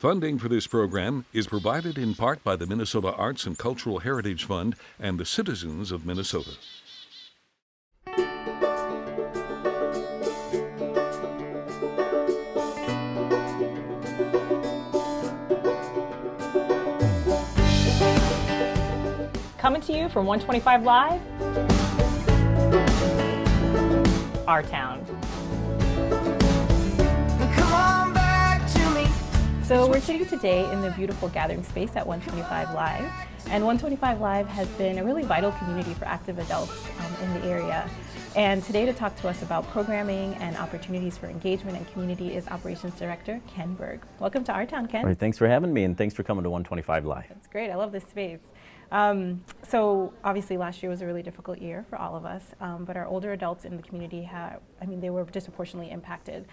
Funding for this program is provided in part by the Minnesota Arts and Cultural Heritage Fund and the citizens of Minnesota. Coming to you from 125 Live, our town. Come on back to me. So we're sitting today in the beautiful gathering space at 125 Live. And 125 Live has been a really vital community for active adults in the area. And today to talk to us about programming and opportunities for engagement and community is Operations Director Ken Baerg. Welcome to our town, Ken. All right, thanks for having me, and thanks for coming to 125 Live. That's great. I love this space. So obviously last year was a really difficult year for all of us, but our older adults in the community they were disproportionately impacted.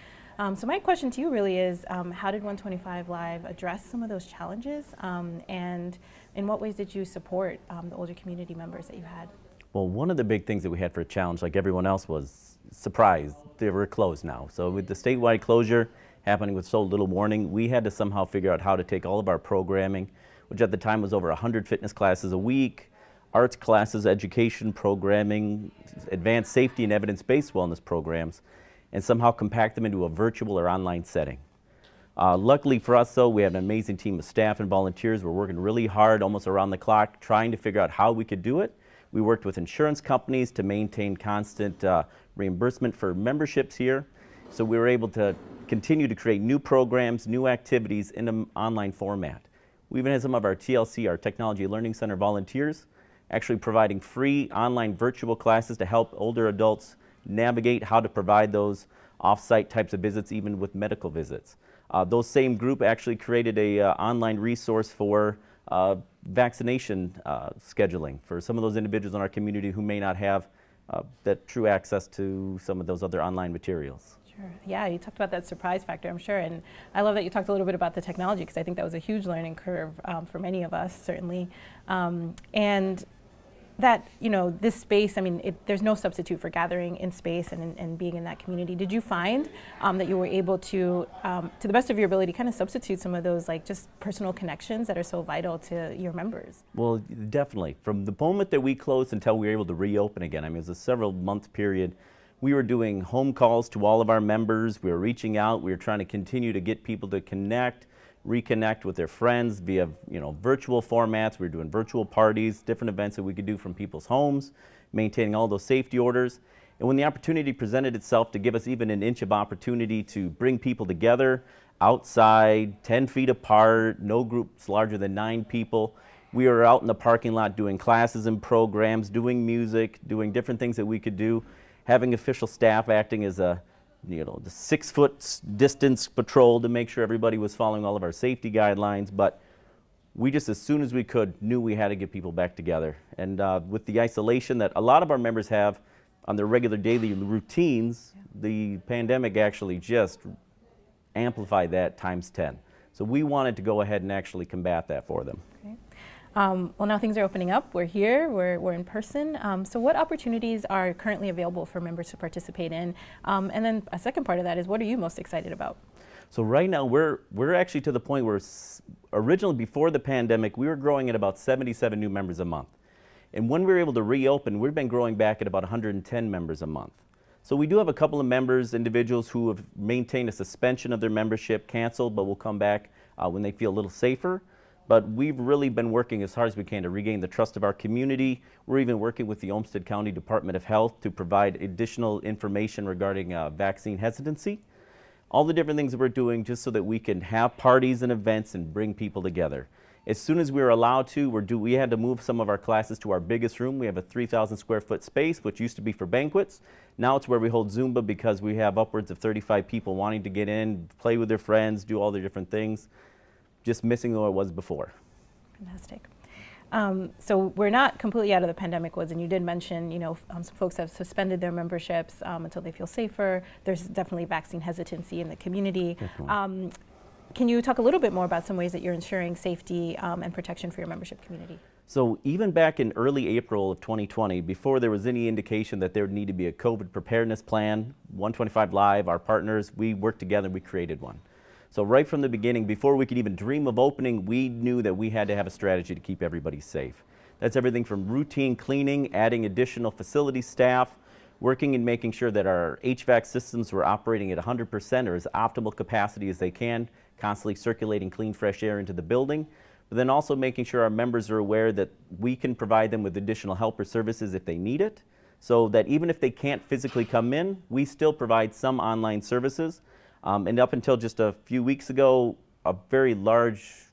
So my question to you really is, how did 125 Live address some of those challenges, and in what ways did you support the older community members that you had? Well, one of the big things that we had for a challenge, like everyone else, was surprise. They were closed now. So with the statewide closure happening with so little warning, we had to somehow figure out how to take all of our programming, which at the time was over 100 fitness classes a week, arts classes, education programming, advanced safety and evidence-based wellness programs, and somehow compact them into a virtual or online setting. Luckily for us, though, we have an amazing team of staff and volunteers. We're working really hard, almost around the clock, trying to figure out how we could do it. We worked with insurance companies to maintain constant reimbursement for memberships here. So we were able to continue to create new programs, new activities in an online format. We even had some of our TLC, our Technology Learning Center volunteers, actually providing free online virtual classes to help older adults navigate how to provide those off-site types of visits, even with medical visits. Those same group actually created a online resource for vaccination scheduling for some of those individuals in our community who may not have that true access to some of those other online materials. Sure. Yeah, you talked about that surprise factor, I'm sure, and I love that you talked a little bit about the technology, because I think that was a huge learning curve for many of us, certainly. And that, this space, there's no substitute for gathering in space and being in that community. Did you find that you were able to the best of your ability, kind of substitute some of those, just personal connections that are so vital to your members? Well, definitely. From the moment that we closed until we were able to reopen again, it was a several-month period. We were doing home calls to all of our members. We were reaching out. We were trying to continue to get people to reconnect with their friends via virtual formats. We were doing virtual parties, different events that we could do from people's homes, maintaining all those safety orders. And when the opportunity presented itself to give us even an inch of opportunity to bring people together outside, 10 feet apart, no groups larger than 9 people, we were out in the parking lot doing classes and programs, doing music, doing different things that we could do, having official staff acting as the 6-foot distance patrol to make sure everybody was following all of our safety guidelines. But we just, as soon as we could, knew we had to get people back together. And with the isolation that a lot of our members have on their regular daily routines, the pandemic actually just amplified that times 10. So we wanted to go ahead and actually combat that for them. Okay. Well, now things are opening up. We're here. We're in person. So what opportunities are currently available for members to participate in? And then a second part of that is, what are you most excited about? So right now we're actually to the point where originally before the pandemic we were growing at about 77 new members a month. And when we were able to reopen, we've been growing back at about 110 members a month. So we do have a couple of individuals who have maintained a suspension of their membership, canceled, but will come back when they feel a little safer. But we've really been working as hard as we can to regain the trust of our community. We're even working with the Olmsted County Department of Health to provide additional information regarding vaccine hesitancy. All the different things that we're doing just so that we can have parties and events and bring people together. As soon as we were allowed to, we had to move some of our classes to our biggest room. We have a 3,000 square foot space, which used to be for banquets. Now it's where we hold Zumba, because we have upwards of 35 people wanting to get in, play with their friends, do all the different things. Just missing what it was before. Fantastic. So we're not completely out of the pandemic woods, and you did mention, some folks have suspended their memberships until they feel safer. There's definitely vaccine hesitancy in the community. Can you talk a little bit more about some ways that you're ensuring safety and protection for your membership community? So even back in early April of 2020, before there was any indication that there would need to be a COVID preparedness plan, 125 Live, our partners, we worked together and we created one. So right from the beginning, before we could even dream of opening, we knew that we had to have a strategy to keep everybody safe. That's everything from routine cleaning, adding additional facility staff, working and making sure that our HVAC systems were operating at 100% or as optimal capacity as they can, constantly circulating clean, fresh air into the building, but then also making sure our members are aware that we can provide them with additional help or services if they need it, so that even if they can't physically come in, we still provide some online services. And up until just a few weeks ago, a very large,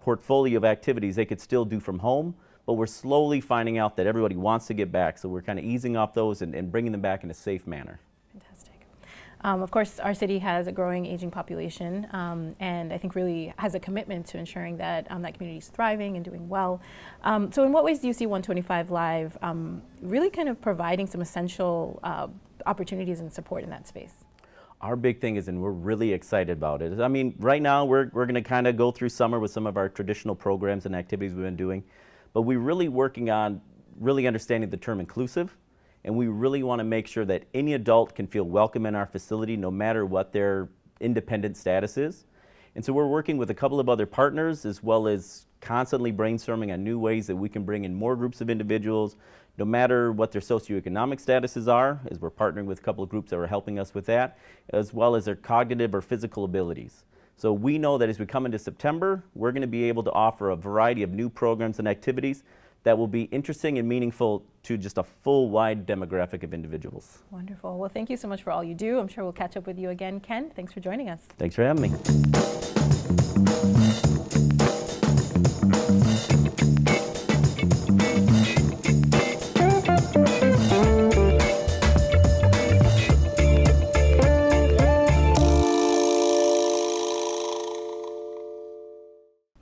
portfolio of activities they could still do from home, but we're slowly finding out that everybody wants to get back, so we're kind of easing off those and bringing them back in a safe manner. Fantastic. Of course, our city has a growing aging population, and I think really has a commitment to ensuring that that community is thriving and doing well. So in what ways do you see 125 Live really kind of providing some essential opportunities and support in that space? Our big thing is, and we're really excited about it, I mean, right now we're going to kind of go through summer with some of our traditional programs and activities we've been doing, but we're really working on really understanding the term inclusive, and we really want to make sure that any adult can feel welcome in our facility no matter what their independent status is. And so we're working with a couple of other partners, as well as constantly brainstorming on new ways that we can bring in more groups of individuals, no matter what their socioeconomic statuses are, as we're partnering with a couple of groups that are helping us with that, as well as their cognitive or physical abilities. So we know that as we come into September, we're going to be able to offer a variety of new programs and activities that will be interesting and meaningful to just a full wide demographic of individuals. Wonderful. Well, thank you so much for all you do. I'm sure we'll catch up with you again. Ken, thanks for joining us. Thanks for having me.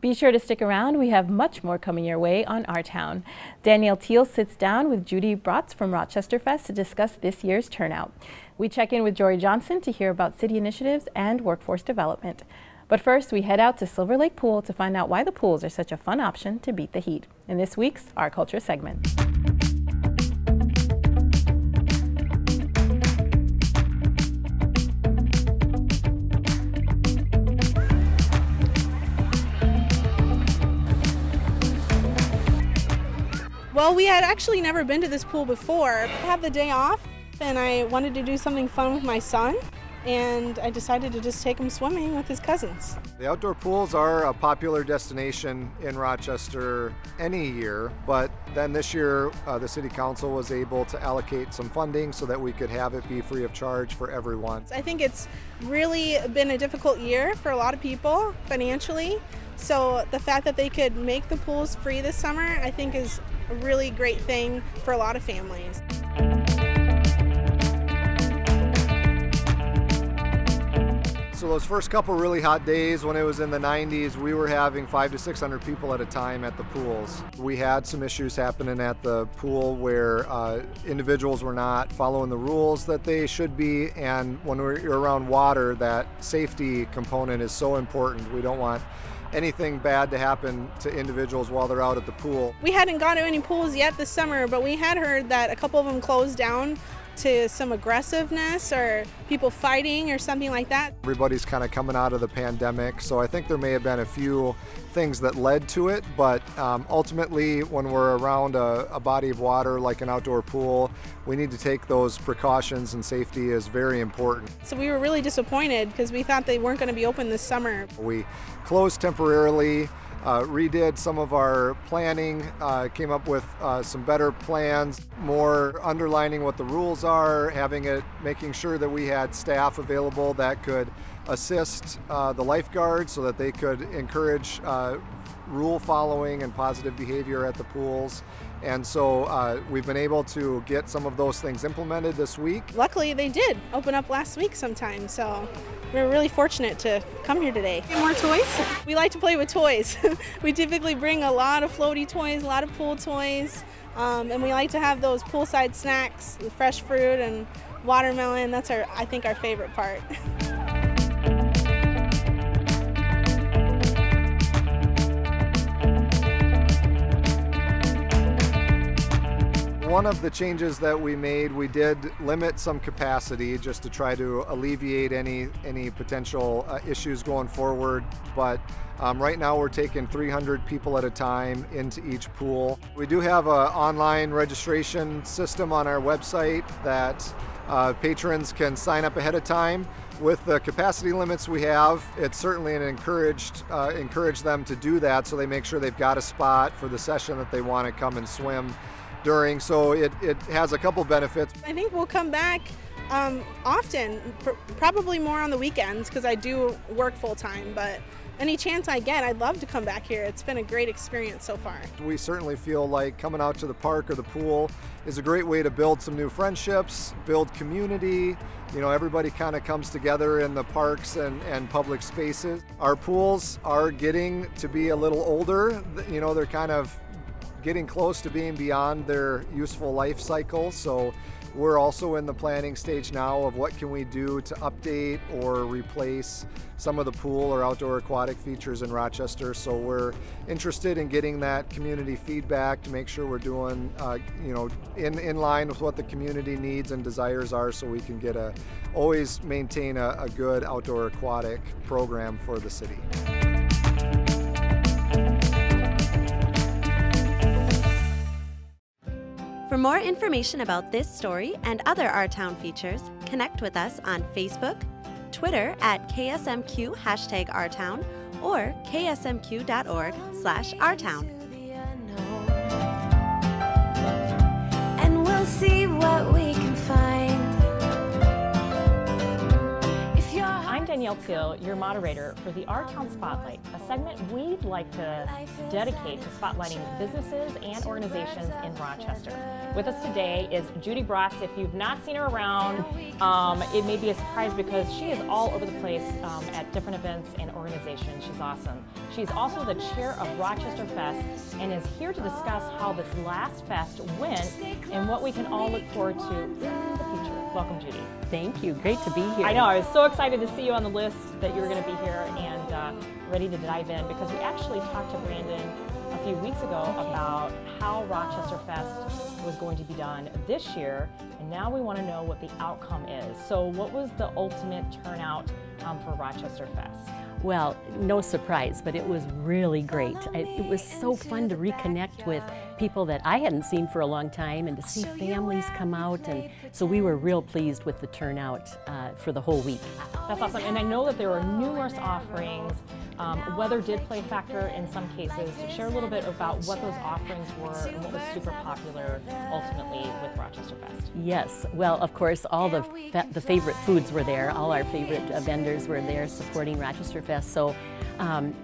Be sure to stick around. We have much more coming your way on Our Town. Danielle Teal sits down with Judy Braatz from Rochesterfest to discuss this year's turnout. We check in with Jorrie Johnson to hear about city initiatives and workforce development. But first, we head out to Silver Lake Pool to find out why the pools are such a fun option to beat the heat in this week's Our Culture segment. Well, we had actually never been to this pool before. I have the day off and I wanted to do something fun with my son, and I decided to just take him swimming with his cousins. The outdoor pools are a popular destination in Rochester any year, but then this year the City Council was able to allocate some funding so that we could have it be free of charge for everyone. I think it's really been a difficult year for a lot of people financially, so the fact that they could make the pools free this summer, I think is a really great thing for a lot of families. So those first couple really hot days when it was in the 90s, we were having 500 to 600 people at a time at the pools. We had some issues happening at the pool where individuals were not following the rules that they should be, and when you're around water, that safety component is so important. We don't want anything bad to happen to individuals while they're out at the pool. We hadn't gone to any pools yet this summer, but we had heard that a couple of them closed down to some aggressiveness or people fighting or something like that. Everybody's kind of coming out of the pandemic, so I think there may have been a few things that led to it, but ultimately when we're around a body of water like an outdoor pool, we need to take those precautions, and safety is very important. So we were really disappointed because we thought they weren't going to be open this summer. We closed temporarily, redid some of our planning, came up with some better plans, more underlining what the rules are, making sure that we had staff available that could assist the lifeguards so that they could encourage rule following and positive behavior at the pools. And so we've been able to get some of those things implemented this week. Luckily they did open up last week sometime, so we're really fortunate to come here today. More toys? We like to play with toys. We typically bring a lot of floaty toys, a lot of pool toys, and we like to have those poolside snacks, fresh fruit and watermelon. That's I think our favorite part. One of the changes that we made, we did limit some capacity just to try to alleviate any potential issues going forward. But right now we're taking 300 people at a time into each pool. We do have an online registration system on our website that patrons can sign up ahead of time. With the capacity limits we have, it's certainly encourage them to do that so they make sure they've got a spot for the session that they want to come and swim during. So it has a couple benefits. I think we'll come back often, probably more on the weekends because I do work full-time, but any chance I get, I'd love to come back here. It's been a great experience so far. We certainly feel like coming out to the park or the pool is a great way to build some new friendships, build community. You know, everybody kind of comes together in the parks and public spaces. Our pools are getting to be a little older. You know, they're kind of getting close to being beyond their useful life cycle. So we're also in the planning stage now of what can we do to update or replace some of the pool or outdoor aquatic features in Rochester. So we're interested in getting that community feedback to make sure we're doing, you know, in line with what the community needs and desires are, so we can get always maintain a good outdoor aquatic program for the city. For more information about this story and other Our Town features, connect with us on Facebook, Twitter at KSMQ #OurTown, or ksmq.org/OurTown. And we'll see what we can find. I'm Danielle Teal, your moderator for the Our Town Spotlight, a segment we'd like to dedicate to spotlighting businesses and organizations in Rochester. With us today is Judy Braatz. If you've not seen her around, it may be a surprise because she is all over the place at different events and organizations. She's awesome. She's also the chair of Rochesterfest and is here to discuss how this last fest went and what we can all look forward to in the future. Welcome, Judy. Thank you. Great to be here. I know. I was so excited to see you on the list that you were going to be here and ready to dive in, because we actually talked to Brandon a few weeks ago about how Rochesterfest was going to be done this year, and now we want to know what the outcome is. So what was the ultimate turnout for Rochesterfest? Well, no surprise, but it was really great. It was so fun to reconnect with people that I hadn't seen for a long time and to see families come out, and so we were real pleased with the turnout for the whole week. That's awesome, and I know that there were numerous offerings. Weather did play a factor in some cases. Share a little bit about what those offerings were and what was super popular ultimately with Rochesterfest. Yes, well, of course, all the favorite foods were there. All our favorite vendors were there supporting Rochesterfest. So,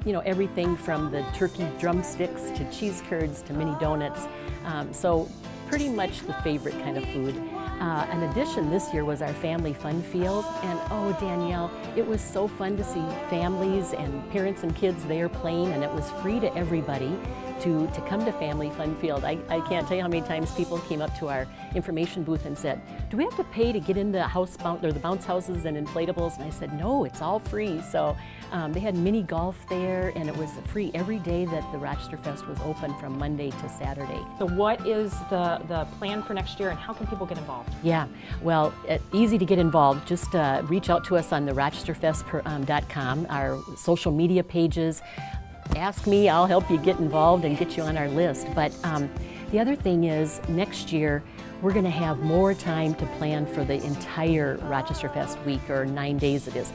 you know, everything from the turkey drumsticks to cheese curds to mini donuts. So pretty much the favorite kind of food. An addition this year was our Family Fun Field, and oh, Danielle, it was so fun to see families and parents and kids there playing, and it was free to everybody to come to Family Fun Field. I can't tell you how many times people came up to our information booth and said, do we have to pay to get in the the bounce houses and inflatables? And I said, no, it's all free. So they had mini golf there, and it was free every day that the Rochesterfest was open from Monday to Saturday. So what is the plan for next year, and how can people get involved? Yeah, well, easy to get involved. Just reach out to us on the rochesterfest.com, our social media pages. Ask me, I'll help you get involved and get you on our list. But the other thing is, next year, we're going to have more time to plan for the entire Rochesterfest week, or 9 days it is.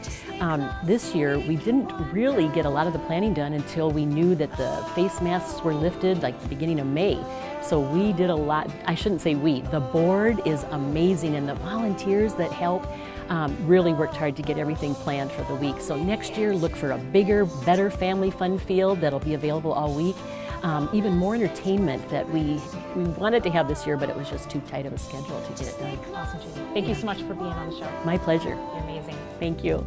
This year, we didn't really get a lot of the planning done until we knew that the face masks were lifted, like the beginning of May. So we did a lot. I shouldn't say we. The board is amazing, and the volunteers that help really worked hard to get everything planned for the week. So next year, look for a bigger, better Family Fun Field that'll be available all week. Even more entertainment that we wanted to have this year, but it was just too tight of a schedule to get it done. Awesome, Judy. Thank you so much for being on the show. My pleasure. You're amazing. Thank you.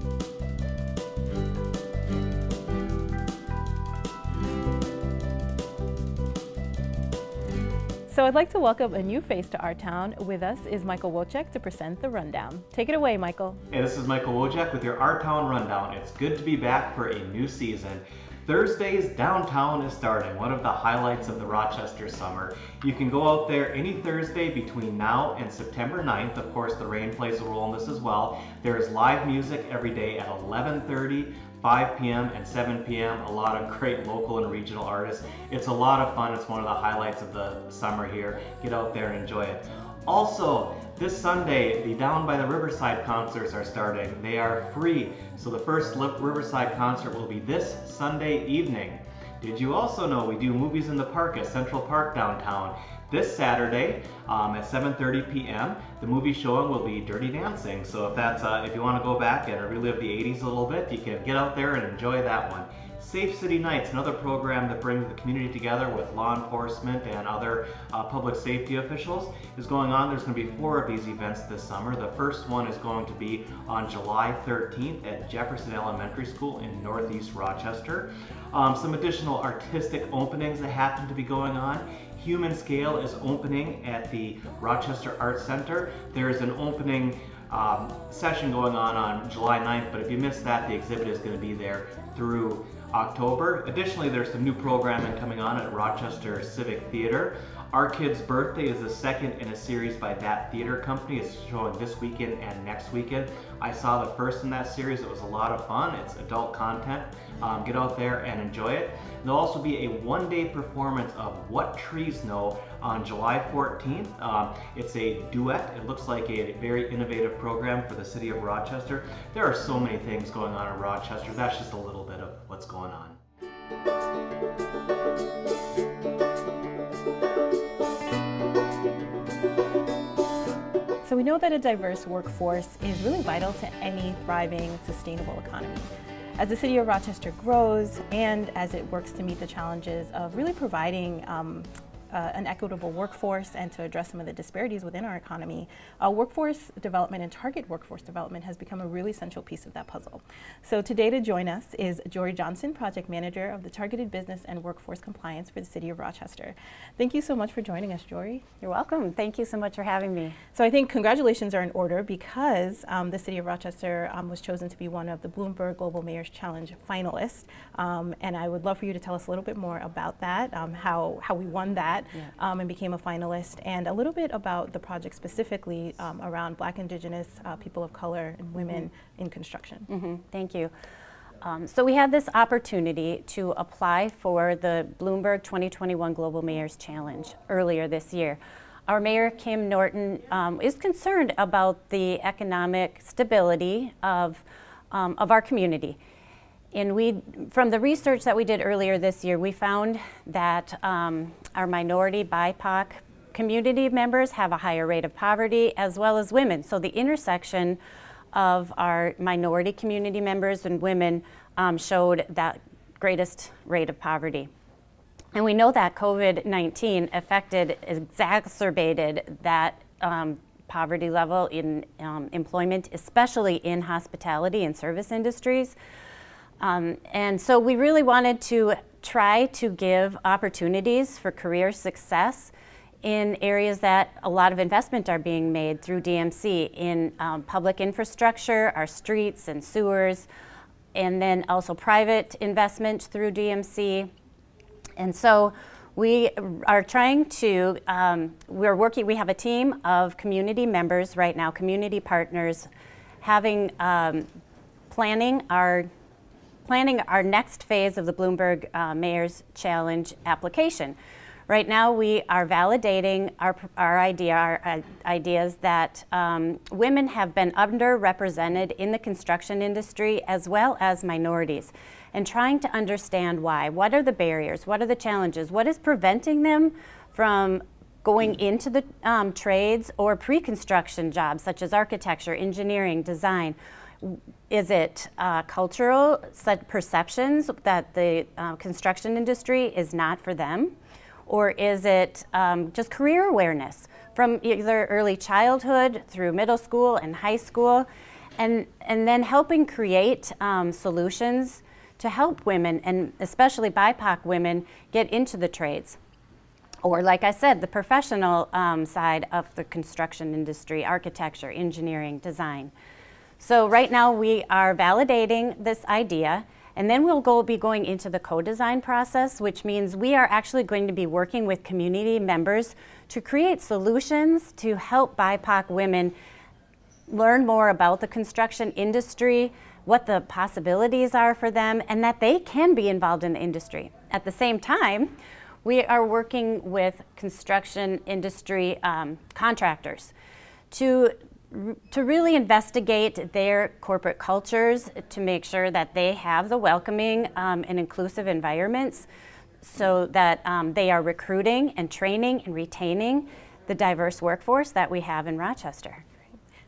So I'd like to welcome a new face to our town. With us is Michael Wojcik to present the rundown. Take it away, Michael. Hey, this is Michael Wojcik with your Our Town Rundown. It's good to be back for a new season. Thursdays Downtown is starting, one of the highlights of the Rochester summer. You can go out there any Thursday between now and September 9th. Of course, the rain plays a role in this as well. There is live music every day at 11:30, 5 p.m. and 7 p.m. A lot of great local and regional artists. It's a lot of fun. It's one of the highlights of the summer here. Get out there and enjoy it. Also, this Sunday, the Down by the Riverside concerts are starting. They are free. So the first Riverside concert will be this Sunday evening. Did you also know we do movies in the park at Central Park downtown? This Saturday at 7:30 p.m. the movie showing will be Dirty Dancing. So if you want to go back and relive the 80s a little bit, you can get out there and enjoy that one. Safe City Nights, another program that brings the community together with law enforcement and other public safety officials, is going on. There's going to be 4 of these events this summer. The first one is going to be on July 13th at Jefferson Elementary School in Northeast Rochester. Some additional artistic openings that happen to be going on. Human Scale is opening at the Rochester Arts Center. There is an opening session going on July 9th, but if you missed that, the exhibit is going to be there through October. Additionally, there's some new programming coming on at Rochester Civic Theater. Our Kid's Birthday is the second in a series by that theater company. It's showing this weekend and next weekend. I saw the first in that series. It was a lot of fun. It's adult content. Get out there and enjoy it. There'll also be a one-day performance of What Trees Know on July 14th. It's a duet. It looks like a very innovative program for the city of Rochester. There are so many things going on in Rochester. That's just a little bit of what's going on. So we know that a diverse workforce is really vital to any thriving, sustainable economy. As the city of Rochester grows and as it works to meet the challenges of really providing an equitable workforce and to address some of the disparities within our economy, workforce development and target workforce development has become a really central piece of that puzzle. So today to join us is Jorrie Johnson, Project Manager of the Targeted Business and Workforce Compliance for the City of Rochester. Thank you so much for joining us, Jorrie. You're welcome. Thank you so much for having me. So I think congratulations are in order because the City of Rochester was chosen to be one of the Bloomberg Global Mayor's Challenge finalists. And I would love for you to tell us a little bit more about that, how we won that. And became a finalist, and a little bit about the project specifically around Black, Indigenous, people of color, and women in construction. Thank you. So we had this opportunity to apply for the Bloomberg 2021 Global Mayor's Challenge earlier this year. Our Mayor, Kim Norton, is concerned about the economic stability of our community. And from the research that we did earlier this year, we found that our minority, BIPOC community members have a higher rate of poverty, as well as women. So the intersection of our minority community members and women showed that greatest rate of poverty. And we know that COVID-19 exacerbated that poverty level in employment, especially in hospitality and service industries. And so we really wanted to try to give opportunities for career success in areas that a lot of investment are being made through DMC in public infrastructure, our streets and sewers, and then also private investment through DMC. And so we are trying to, we have a team of community members right now, community partners, having planning our next phase of the Bloomberg Mayor's Challenge application. Right now we are validating our ideas that women have been underrepresented in the construction industry as well as minorities, and trying to understand why. What are the barriers? What are the challenges? What is preventing them from going into the trades or pre-construction jobs such as architecture, engineering, design? Is it cultural perceptions that the construction industry is not for them? Or is it just career awareness from either early childhood through middle school and high school, and then helping create solutions to help women, and especially BIPOC women, get into the trades? Or, like I said, the professional side of the construction industry, architecture, engineering, design. So right now we are validating this idea, And then we'll be going into the co-design process, which means we are actually going to be working with community members to create solutions to help BIPOC women learn more about the construction industry, what the possibilities are for them, and that they can be involved in the industry. At the same time, we are working with construction industry contractors to really investigate their corporate cultures, to make sure that they have the welcoming and inclusive environments, so that they are recruiting and training and retaining the diverse workforce that we have in Rochester.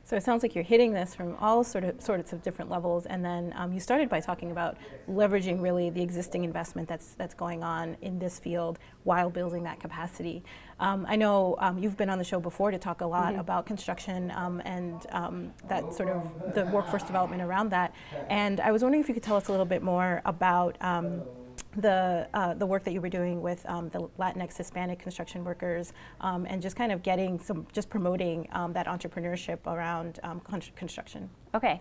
So it sounds like you're hitting this from all sorts of different levels, and then you started by talking about leveraging really the existing investment that's going on in this field while building that capacity. I know you've been on the show before to talk a lot about construction and that sort of the workforce development around that, and I was wondering if you could tell us a little bit more about the work that you were doing with the Latinx Hispanic construction workers, and just kind of promoting that entrepreneurship around construction. Okay.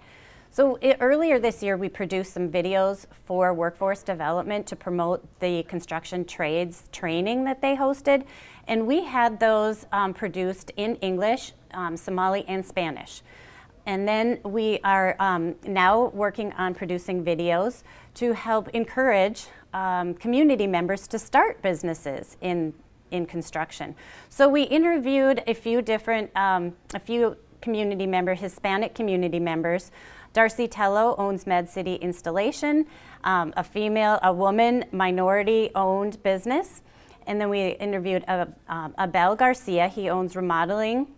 So earlier this year, we produced some videos for workforce development to promote the construction trades training that they hosted. And we had those produced in English, Somali, and Spanish. And then we are now working on producing videos to help encourage community members to start businesses in construction. So we interviewed a few community members, Hispanic community members. Darcy Tello owns Med City Installation, a woman minority-owned business. And then we interviewed Abel Garcia. He owns Remodeling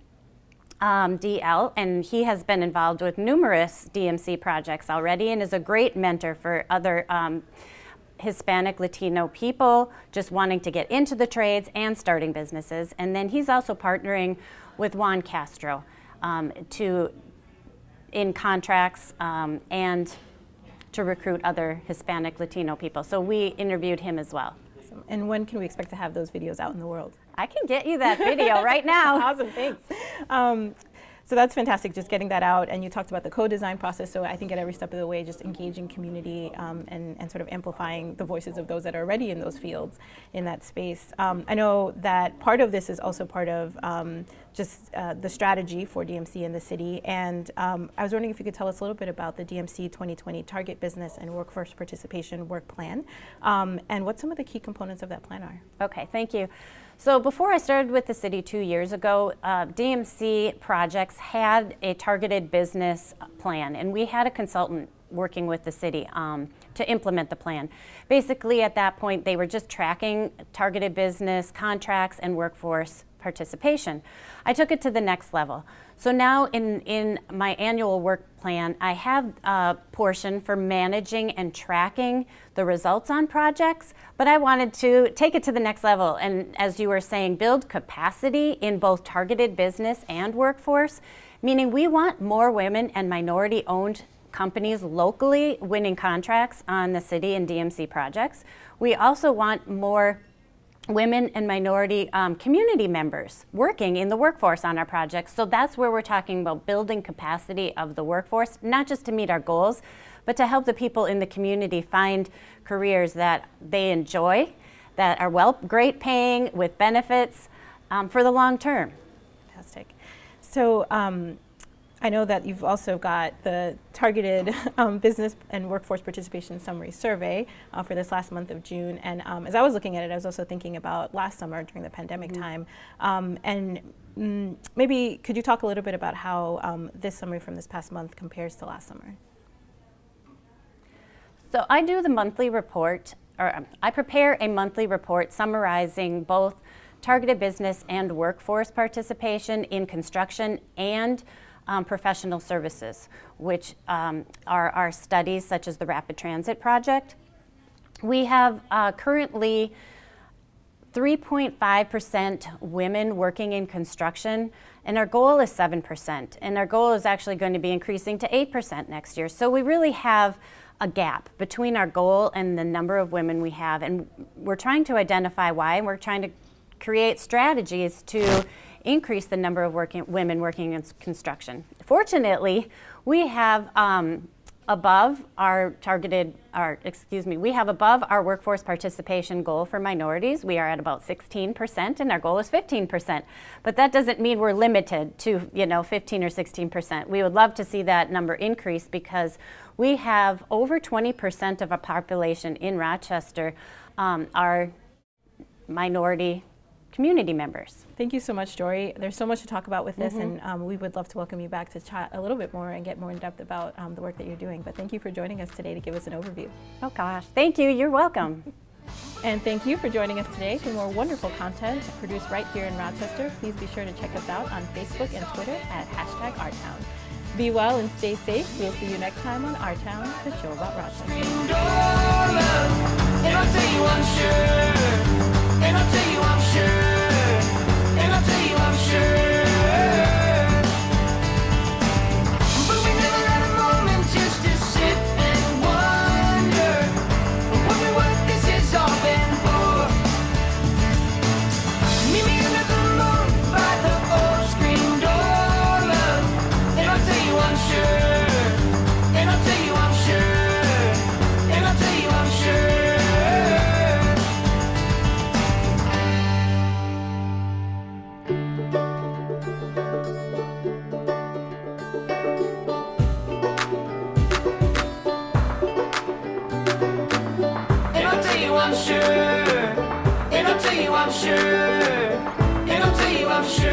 DL, and he has been involved with numerous DMC projects already and is a great mentor for other Hispanic Latino people just wanting to get into the trades and starting businesses. And then he's also partnering with Juan Castro in contracts and to recruit other Hispanic Latino people. So we interviewed him as well. Awesome. And when can we expect to have those videos out in the world? I can get you that video right now. Awesome, thanks. So that's fantastic, just getting that out. And you talked about the co-design process, so I think at every step of the way, just engaging community and sort of amplifying the voices of those that are already in those fields in that space. I know that part of this is also part of the strategy for DMC in the city. And I was wondering if you could tell us a little bit about the DMC 2020 Target Business and Workforce Participation Work Plan, and what some of the key components of that plan are. Okay, thank you. So before I started with the city 2 years ago, DMC Projects had a targeted business plan, and we had a consultant working with the city to implement the plan. Basically, at that point, they were just tracking targeted business contracts and workforce participation. I took it to the next level. So now in my annual work plan, I have a portion for managing and tracking the results on projects, but I wanted to take it to the next level and, as you were saying, build capacity in both targeted business and workforce, meaning we want more women and minority-owned companies locally winning contracts on the city and DMC projects. We also want more women and minority community members working in the workforce on our projects. So that's where we're talking about building capacity of the workforce, not just to meet our goals, but to help the people in the community find careers that they enjoy, that are great paying with benefits for the long term. Fantastic. So I know that you've also got the targeted business and workforce participation summary survey for this last month of June. And as I was looking at it, I was also thinking about last summer during the pandemic time. Maybe could you talk a little bit about how this summary from this past month compares to last summer? So I do the monthly report, or I prepare a monthly report summarizing both targeted business and workforce participation in construction and professional services, which are our studies such as the Rapid Transit Project. We have currently 3.5% women working in construction, and our goal is 7%, and our goal is actually going to be increasing to 8% next year. So we really have a gap between our goal and the number of women we have, and we're trying to identify why, and we're trying to create strategies to increase the number of women working in construction. Fortunately, we have above our we have above our workforce participation goal for minorities. We are at about 16% and our goal is 15%. But that doesn't mean we're limited to, 15 or 16%. We would love to see that number increase because we have over 20% of our population in Rochester are minority community members. Thank you so much, Jorrie. There's so much to talk about with this, and we would love to welcome you back to chat a little bit more and get more in depth about the work that you're doing. But thank you for joining us today to give us an overview. Oh gosh, thank you. You're welcome. And thank you for joining us today. For more wonderful content produced right here in Rochester, please be sure to check us out on Facebook and Twitter at #OurTown. Be well and stay safe. We'll see you next time on Our Town, the show about Rochester. And I'll tell you I'm sure, and I'll tell you I'm sure, and I'll tell you I'm sure. But we never had a moment just to sit and wonder what this has all been for. Meet me under the moon by the old screen door, love, and I'll tell you I'm sure, and I'll tell you I'm sure, and I'll tell you I'm sure. I'm sure, and I'll tell you I'm sure, and I'll tell you I'm sure.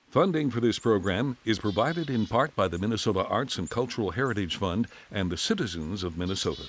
Funding for this program is provided in part by the Minnesota Arts and Cultural Heritage Fund and the citizens of Minnesota.